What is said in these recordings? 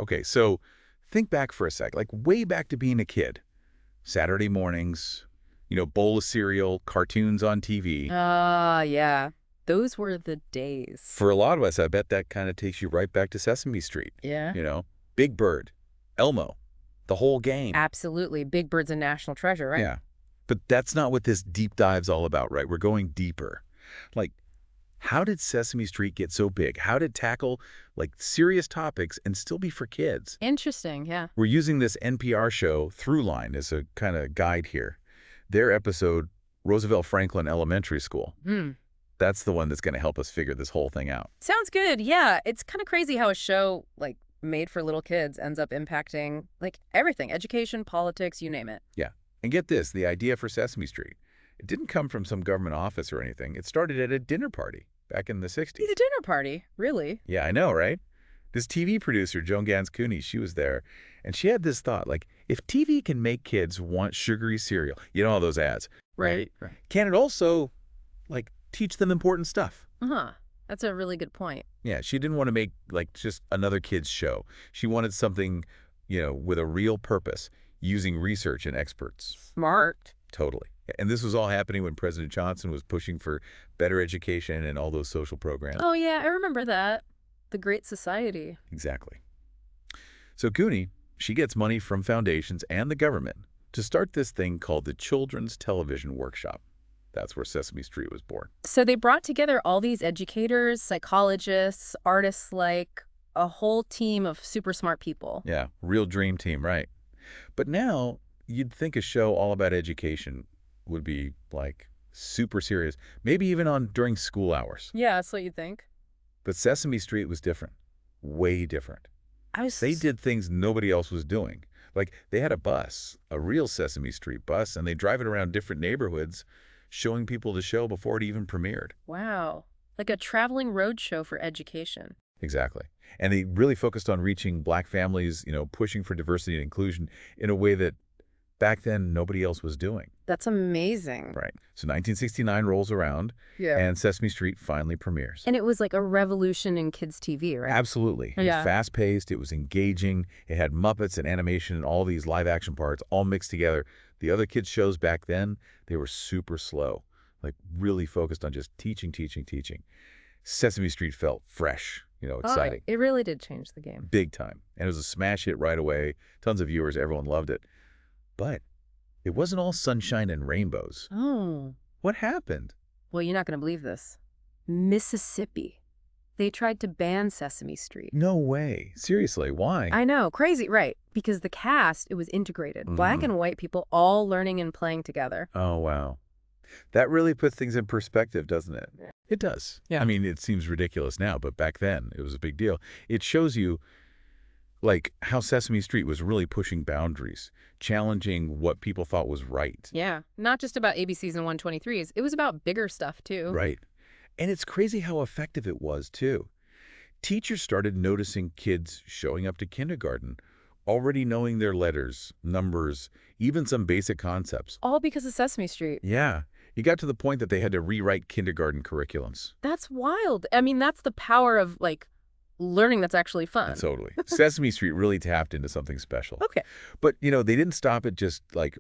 Okay, so think back for a sec, like way back to being a kid. Saturday mornings, bowl of cereal, cartoons on TV. Yeah. Those were the days. For a lot of us, I bet that kind of takes you right back to Sesame Street. Yeah. You know, Big Bird, Elmo, the whole game. Absolutely. Big Bird's a national treasure, right? Yeah. But that's not what this deep dive's all about, right? We're going deeper. Like, how did Sesame Street get so big? How did it tackle, like, serious topics and still be for kids? Interesting, yeah. We're using this NPR show, Throughline, as a kind of guide here. Their episode, Roosevelt Franklin Elementary School. That's the one that's going to help us figure this whole thing out. Sounds good, yeah. It's kind of crazy how a show, like, made for little kids ends up impacting, like, everything. Education, politics, you name it. Yeah. And get this, the idea for Sesame Street. It didn't come from some government office or anything. It started at a dinner party back in the 60s. The dinner party? Really? Yeah, I know, right? This TV producer, Joan Gans Cooney, she was there, and she had this thought, like, if TV can make kids want sugary cereal, all those ads, Right. can it also, like, teach them important stuff? Uh-huh. That's a really good point. Yeah, she didn't want to make, like, just another kid's show. She wanted something, with a real purpose, using research and experts. Smart. Totally. And this was all happening when President Johnson was pushing for better education and all those social programs. Oh, yeah, I remember that. The Great Society. Exactly. So Cooney, she gets money from foundations and the government to start this thing called the Children's Television Workshop. That's where Sesame Street was born. So they brought together all these educators, psychologists, artists, like a whole team of super smart people. Yeah, real dream team, right. But now, you'd think a show all about education would be, like, super serious, maybe even on during school hours. Yeah, that's what you'd think. But Sesame Street was different, way different. They did things nobody else was doing. Like, they had a bus, a real Sesame Street bus, and they drive it around different neighborhoods, showing people the show before it even premiered. Wow. Like a traveling road show for education. Exactly. And they really focused on reaching Black families, pushing for diversity and inclusion in a way that back then nobody else was doing. That's amazing. Right. So 1969 rolls around, and Sesame Street finally premieres. And it was like a revolution in kids' TV, right? Absolutely. It was fast-paced, it was engaging, it had Muppets and animation and all these live-action parts all mixed together. The other kids' shows back then, they were super slow, like really focused on just teaching. Sesame Street felt fresh, exciting. It really did change the game. Big time. And it was a smash hit right away. Tons of viewers, everyone loved it. But it wasn't all sunshine and rainbows. Oh. What happened? Well, you're not going to believe this. Mississippi. They tried to ban Sesame Street. No way. Seriously, why? I know. Crazy, right. Because the cast, it was integrated. Black and white people all learning and playing together. Oh, wow. That really puts things in perspective, doesn't it? It does. Yeah. I mean, it seems ridiculous now, but back then it was a big deal. It shows you, like, how Sesame Street was really pushing boundaries, challenging what people thought was right. Yeah. Not just about ABCs and 123s. It was about bigger stuff, too. Right. And it's crazy how effective it was, too. Teachers started noticing kids showing up to kindergarten, already knowing their letters, numbers, even some basic concepts. All because of Sesame Street. Yeah. It got to the point that they had to rewrite kindergarten curriculums. That's wild. I mean, that's the power of, like, learning that's actually fun. Totally. Sesame Street really tapped into something special. Okay. But, they didn't stop at just, like,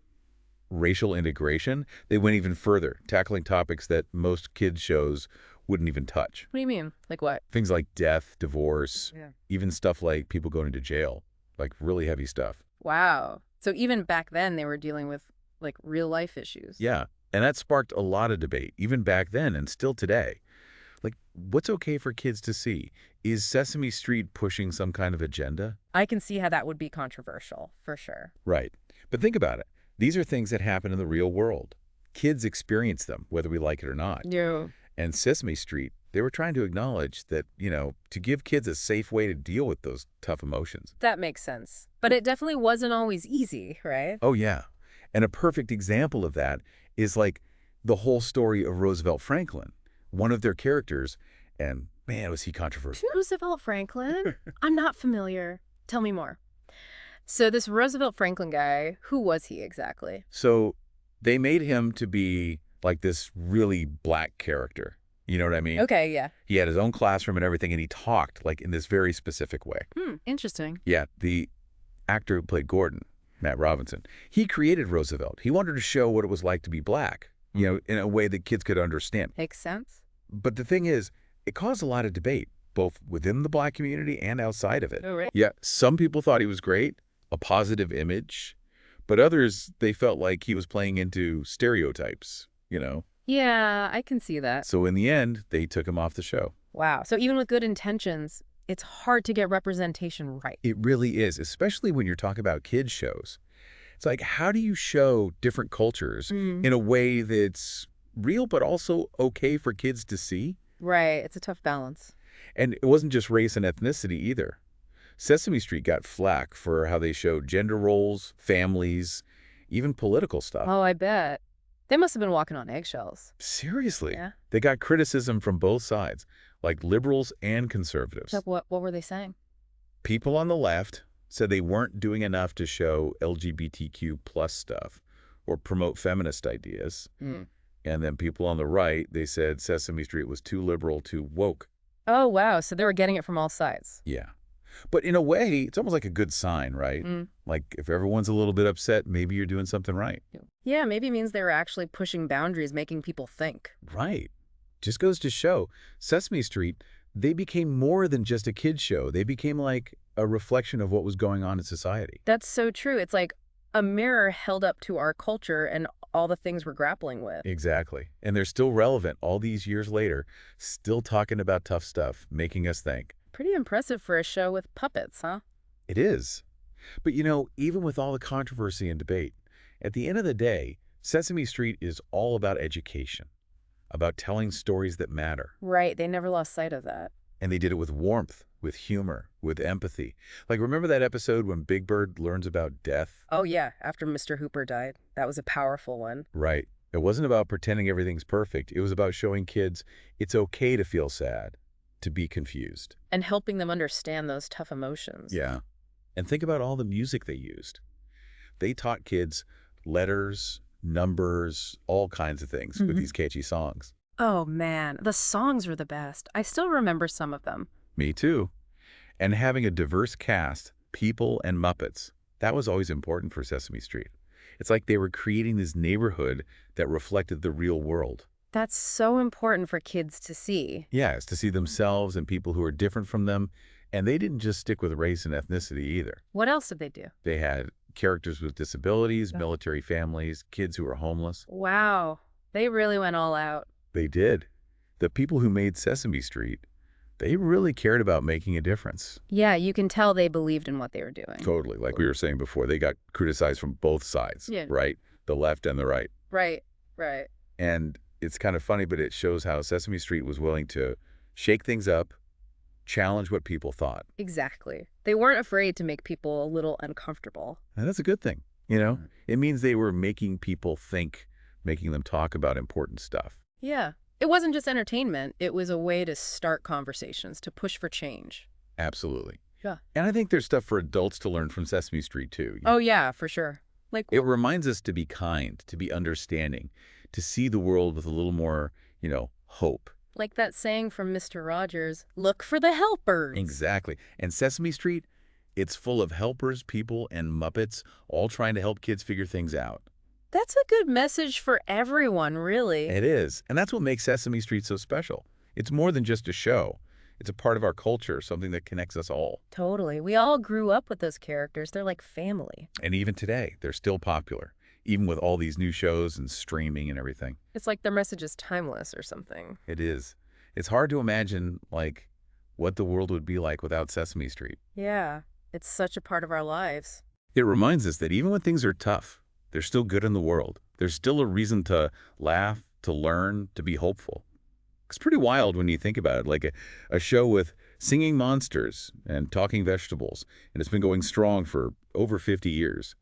racial integration. They went even further, tackling topics that most kids' shows wouldn't even touch. What do you mean? Like what? Things like death, divorce, even stuff like people going to jail, like really heavy stuff. Wow. So even back then they were dealing with, like, real-life issues. Yeah. And that sparked a lot of debate, even back then and still today. Like, what's okay for kids to see? Is Sesame Street pushing some kind of agenda? I can see how that would be controversial, for sure. Right. But think about it. These are things that happen in the real world. Kids experience them, whether we like it or not. Yeah. And Sesame Street, they were trying to acknowledge that, to give kids a safe way to deal with those tough emotions. That makes sense. But it definitely wasn't always easy, right? Oh, yeah. And a perfect example of that is, like, the whole story of Roosevelt Franklin, one of their characters, and man, was he controversial. Roosevelt Franklin? I'm not familiar. Tell me more. So this Roosevelt Franklin guy, who was he exactly? So they made him to be like this really black character, You know what I mean? Okay, yeah. He had his own classroom and everything, and he talked like in this very specific way. Interesting. Yeah, the actor who played Gordon, Matt Robinson, he created Roosevelt. He wanted to show what it was like to be black, in a way that kids could understand. Makes sense. But the thing is, it caused a lot of debate, both within the black community and outside of it. Oh, right. Yeah, some people thought he was great, a positive image, but others, they felt like he was playing into stereotypes. Yeah, I can see that. So in the end, they took him off the show. Wow. So even with good intentions, it's hard to get representation right. It really is, especially when you're talking about kids' shows. It's like, how do you show different cultures in a way that's real but also okay for kids to see? Right. It's a tough balance. And it wasn't just race and ethnicity either. Sesame Street got flack for how they showed gender roles, families, even political stuff. Oh, I bet. They must have been walking on eggshells. Seriously. Yeah. They got criticism from both sides, like liberals and conservatives. So what were they saying? People on the left said they weren't doing enough to show LGBTQ plus stuff or promote feminist ideas. And then people on the right, they said Sesame Street was too liberal, too woke. Oh, wow. So they were getting it from all sides. Yeah. But in a way, it's almost like a good sign, right? Like if everyone's a little bit upset, maybe you're doing something right. Yeah, maybe it means they were actually pushing boundaries, making people think. Right. Just goes to show, Sesame Street, they became more than just a kid's show. They became like a reflection of what was going on in society. That's so true. It's like a mirror held up to our culture and all the things we're grappling with. Exactly. And they're still relevant all these years later, still talking about tough stuff, making us think. Pretty impressive for a show with puppets, huh? It is. But even with all the controversy and debate, at the end of the day, Sesame Street is all about education, about telling stories that matter. Right. They never lost sight of that. And they did it with warmth, with humor, with empathy. Like, remember that episode when Big Bird learns about death? Oh, yeah. After Mr. Hooper died. That was a powerful one. Right. It wasn't about pretending everything's perfect. It was about showing kids it's okay to feel sad, to be confused. And helping them understand those tough emotions. Yeah. And think about all the music they used. They taught kids letters, numbers, all kinds of things with these catchy songs. Oh, man. The songs were the best. I still remember some of them. Me too. And having a diverse cast, people and Muppets, that was always important for Sesame Street. It's like they were creating this neighborhood that reflected the real world. That's so important for kids to see. Yes, to see themselves and people who are different from them. And they didn't just stick with race and ethnicity either. What else did they do? They had characters with disabilities, military families, kids who were homeless. Wow. They really went all out. They did. The people who made Sesame Street, they really cared about making a difference. Yeah, you can tell they believed in what they were doing. Totally. Like we were saying before, they got criticized from both sides, right? The left and the right. Right, right. And it's kind of funny, but it shows how Sesame Street was willing to shake things up, challenge what people thought. Exactly. They weren't afraid to make people a little uncomfortable. And that's a good thing, It means they were making people think, making them talk about important stuff. Yeah. It wasn't just entertainment. It was a way to start conversations, to push for change. Absolutely. Yeah. And I think there's stuff for adults to learn from Sesame Street, too. Oh, yeah, for sure. Like, it reminds us to be kind, to be understanding, to see the world with a little more, hope. Like that saying from Mr. Rogers, look for the helpers. Exactly. And Sesame Street, it's full of helpers, people, and Muppets, all trying to help kids figure things out. That's a good message for everyone, really. It is. And that's what makes Sesame Street so special. It's more than just a show. It's a part of our culture, something that connects us all. Totally. We all grew up with those characters. They're like family. And even today, they're still popular, even with all these new shows and streaming and everything. It's like their message is timeless or something. It is. It's hard to imagine, what the world would be like without Sesame Street. Yeah. It's such a part of our lives. It reminds us that even when things are tough, there's still good in the world. There's still a reason to laugh, to learn, to be hopeful. It's pretty wild when you think about it, like a show with singing monsters and talking vegetables, and it's been going strong for over 50 years.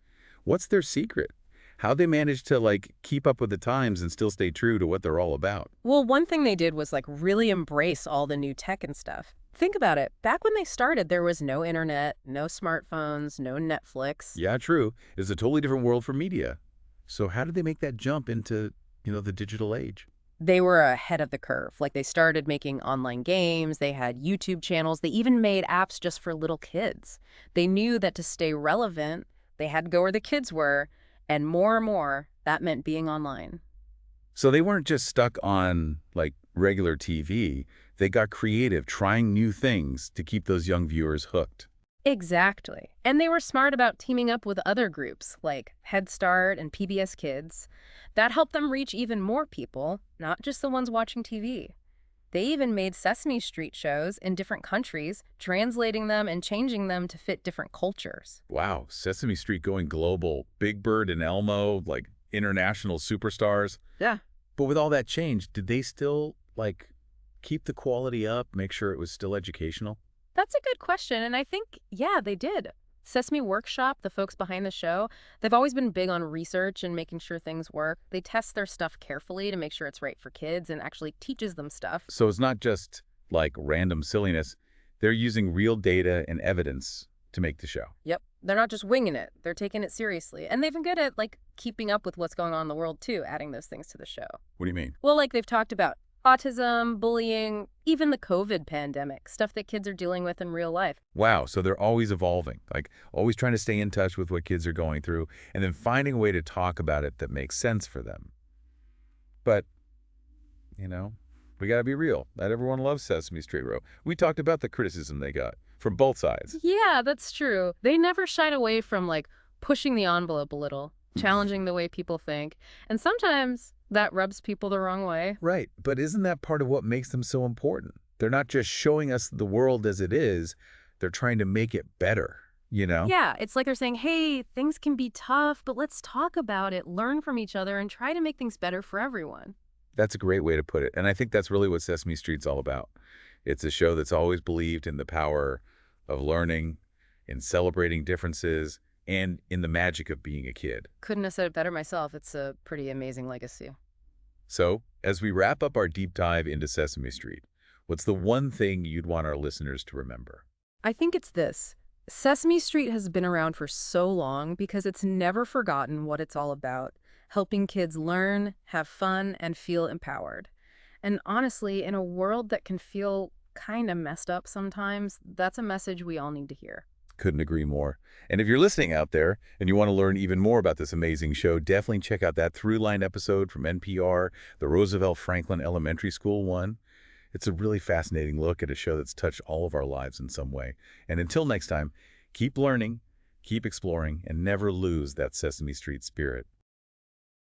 What's their secret? How they manage to, keep up with the times and still stay true to what they're all about? Well, one thing they did was, really embrace all the new tech and stuff. Think about it. Back when they started, there was no internet, no smartphones, no Netflix. Yeah, true. It's a totally different world for media. So how did they make that jump into, the digital age? They were ahead of the curve. Like, they started making online games, they had YouTube channels, they even made apps just for little kids. They knew that to stay relevant, they had to go where the kids were, and more, that meant being online. So they weren't just stuck on, like, regular TV. They got creative, trying new things to keep those young viewers hooked. Exactly. And they were smart about teaming up with other groups like Head Start and PBS Kids. That helped them reach even more people, not just the ones watching TV. They even made Sesame Street shows in different countries, translating them and changing them to fit different cultures. Wow, Sesame Street going global, Big Bird and Elmo, like international superstars. Yeah. But with all that change, did they still, like, keep the quality up, make sure it was still educational? That's a good question, and I think, yeah, they did. Sesame Workshop, the folks behind the show, they've always been big on research and making sure things work. They test their stuff carefully to make sure it's right for kids and actually teaches them stuff. So it's not just, like, random silliness. They're using real data and evidence to make the show. Yep. They're not just winging it. They're taking it seriously. And they've been good at, like, keeping up with what's going on in the world, too, adding those things to the show. What do you mean? Well, like they've talked about autism, bullying, even the COVID pandemic, stuff that kids are dealing with in real life. Wow, so they're always evolving, like always trying to stay in touch with what kids are going through and then finding a way to talk about it that makes sense for them. But, you know, we got to be real. Not everyone loves Sesame Street Row. We talked about the criticism they got from both sides. Yeah, that's true. They never shied away from, like, pushing the envelope a little, challenging the way people think. And sometimes that rubs people the wrong way. Right, but isn't that part of what makes them so important? They're not just showing us the world as it is, they're trying to make it better, you know? Yeah, it's like they're saying, hey, things can be tough, but let's talk about it, learn from each other, and try to make things better for everyone. That's a great way to put it. And I think that's really what Sesame Street's all about. It's a show that's always believed in the power of learning, in celebrating differences, and in the magic of being a kid. Couldn't have said it better myself. It's a pretty amazing legacy. So, as we wrap up our deep dive into Sesame Street, what's the one thing you'd want our listeners to remember? I think it's this. Sesame Street has been around for so long because it's never forgotten what it's all about, helping kids learn, have fun, and feel empowered. And honestly, in a world that can feel kind of messed up sometimes, that's a message we all need to hear. Couldn't agree more. And if you're listening out there and you want to learn even more about this amazing show, definitely check out that Throughline episode from NPR, the Roosevelt Franklin Elementary School one. It's a really fascinating look at a show that's touched all of our lives in some way. And until next time, keep learning, keep exploring, and never lose that Sesame Street spirit.